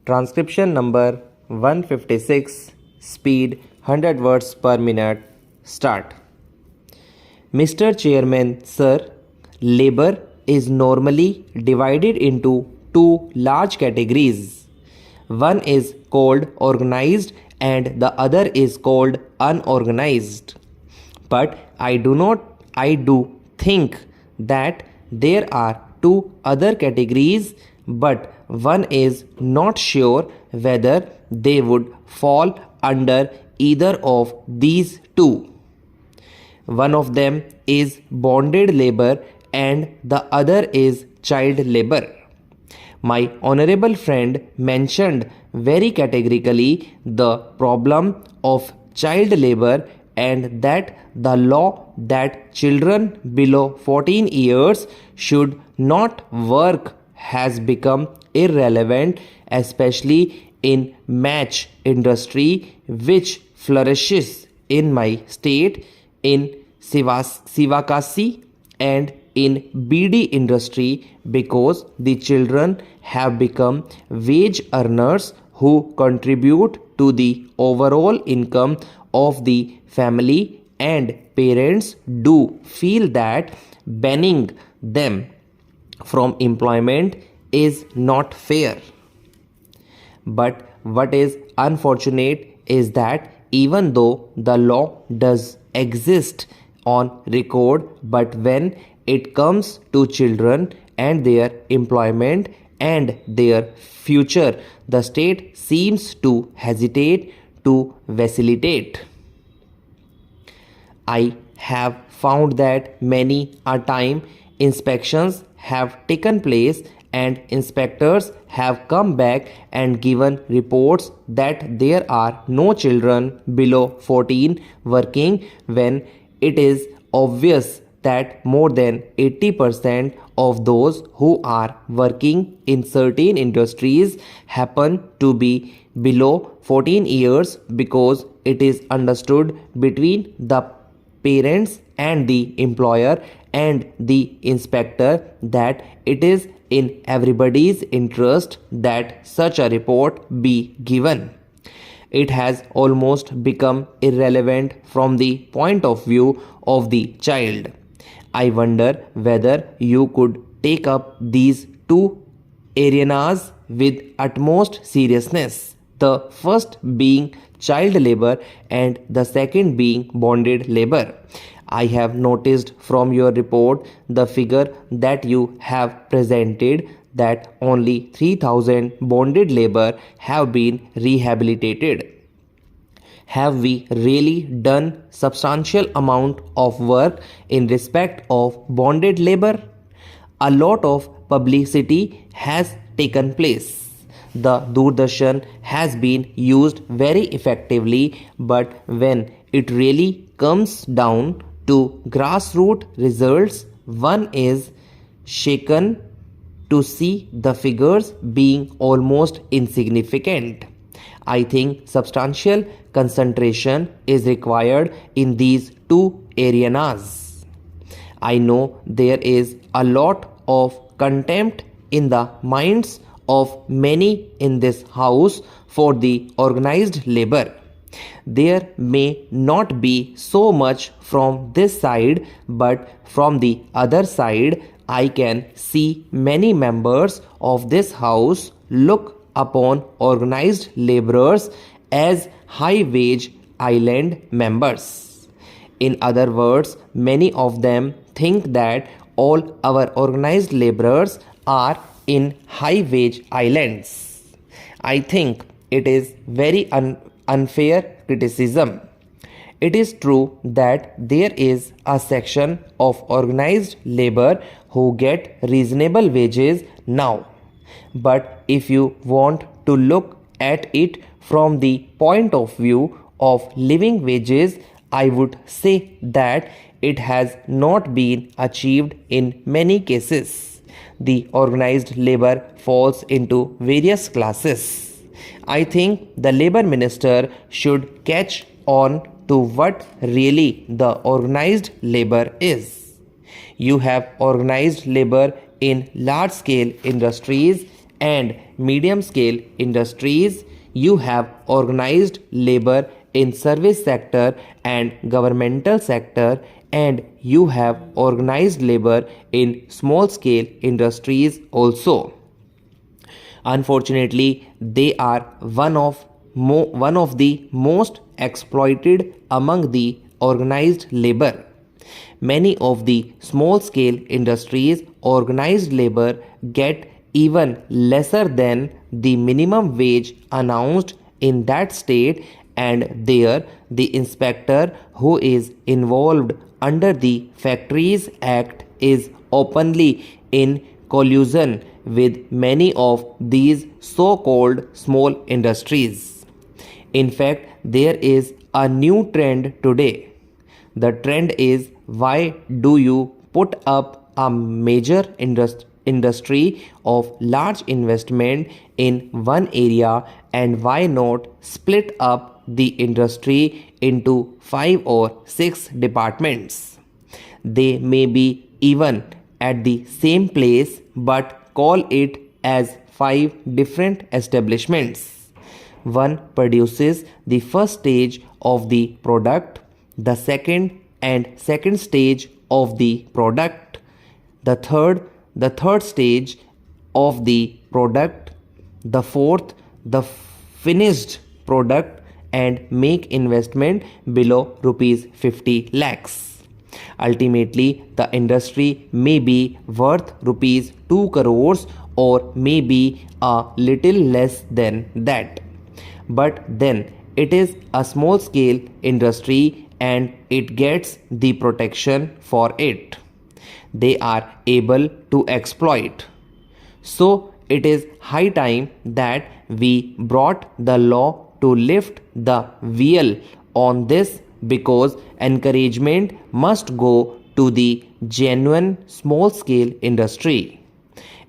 Transcription number 156, speed 100 words per minute. Start. Mr. Chairman, sir, labor is normally divided into two large categories. One is called organized and the other is called unorganized. But I do think that there are two other categories, but one is not sure whether they would fall under either of these two. One of them is bonded labor and the other is child labor. My honorable friend mentioned very categorically the problem of child labor and that the law that children below 14 years should not work has become irrelevant, especially in match industry which flourishes in my state, in Sivakasi and in BD industry, because the children have become wage earners who contribute to the overall income of the family, and parents do feel that banning them from employment is not fair. But what is unfortunate is that even though the law does exist on record, but when it comes to children and their employment and their future, the state seems to hesitate to facilitate. I have found that many a time inspections have taken place and inspectors have come back and given reports that there are no children below 14 working, when it is obvious that more than 80% of those who are working in certain industries happen to be below 14 years, because it is understood between the parents and the employer and the inspector that it is in everybody's interest that such a report be given. It has almost become irrelevant from the point of view of the child. I wonder whether you could take up these two arenas with utmost seriousness, the first being child labor and the second being bonded labor. I have noticed from your report the figure that you have presented that only 3,000 bonded labor have been rehabilitated. Have we really done substantial amount of work in respect of bonded labor? A lot of publicity has taken place. The Doordarshan has been used very effectively, but when it really comes down to grassroots results, one is shaken to see the figures being almost insignificant. I think substantial concentration is required in these two arenas. I know there is a lot of contempt in the minds of many in this house for the organized labor. There may not be so much from this side, but from the other side, I can see many members of this house look upon organized laborers as high-wage island members. In other words, many of them think that all our organized laborers are in high-wage islands. I think it is very unfair criticism. It is true that there is a section of organized labor who get reasonable wages now. But if you want to look at it from the point of view of living wages, I would say that it has not been achieved in many cases. The organized labor falls into various classes. I think the labor minister should catch on to what really the organized labor is. You have organized labor in large scale industries and medium scale industries, you have organized labor in service sector and governmental sector, and you have organized labor in small scale industries also. Unfortunately, they are one of the most exploited among the organized labor. Many of the small scale industries organized labor get even lesser than the minimum wage announced in that state, and there the inspector who is involved under the Factories Act is openly in collusion with many of these so-called small industries. In fact, there is a new trend today. The trend is, why do you put up a major industry of large investment in one area, and why not split up the industry into 5 or 6 departments? They may be even at the same place but call it as 5 different establishments. One produces the first stage of the product, the second stage of the product, the third stage of the product, the fourth, the finished product, and make investment below rupees 50 lakhs. Ultimately, the industry may be worth rupees 2 crores or maybe a little less than that. But then it is a small scale industry and it gets the protection for it. They are able to exploit. So it is high time that we brought the law to lift the veil on this, because encouragement must go to the genuine small scale industry.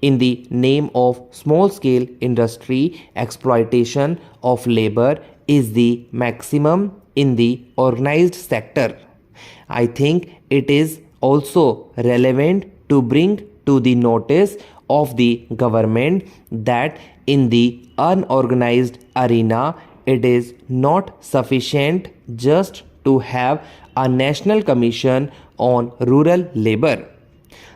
In the name of small scale industry, exploitation of labor is the maximum in the organized sector. I think it is also relevant to bring to the notice of the government that in the unorganized arena, it is not sufficient just to have a national commission on rural labor.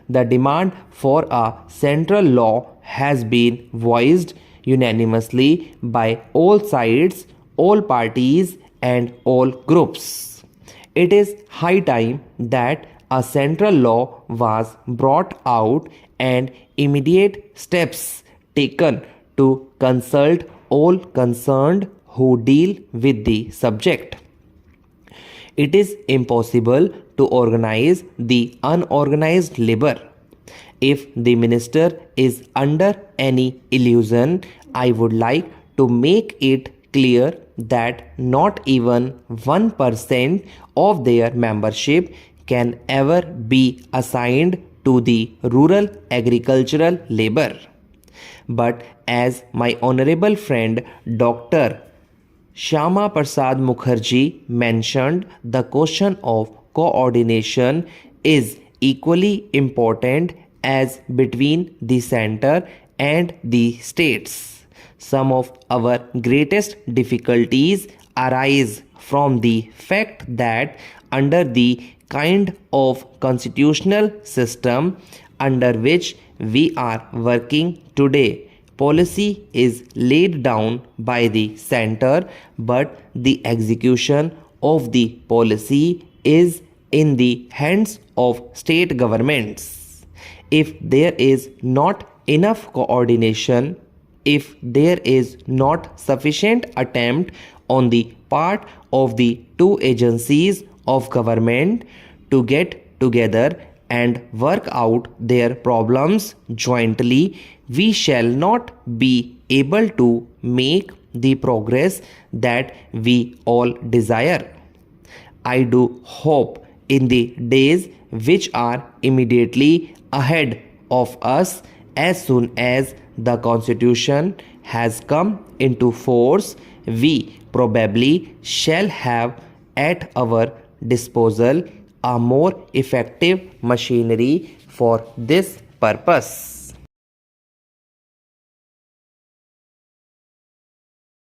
The demand for a central law has been voiced unanimously by all sides, all parties, and all groups. It is high time that a central law was brought out and immediate steps taken to consult all concerned who deal with the subject. It is impossible to organize the unorganized labor. If the minister is under any illusion, I would like to make it clear that not even 1% of their membership can ever be assigned to the rural agricultural labor. But as my honorable friend Dr. Shyama Prasad Mukherjee mentioned, the question of coordination is equally important as between the center and the states. Some of our greatest difficulties arise from the fact that under the kind of constitutional system under which we are working today, policy is laid down by the center, but the execution of the policy is in the hands of state governments. If there is not enough coordination, if there is not sufficient attempt on the part of the two agencies of government to get together and work out their problems jointly, we shall not be able to make the progress that we all desire. I do hope in the days which are immediately ahead of us, as soon as the Constitution has come into force, we probably shall have at our disposal a more effective machinery for this purpose.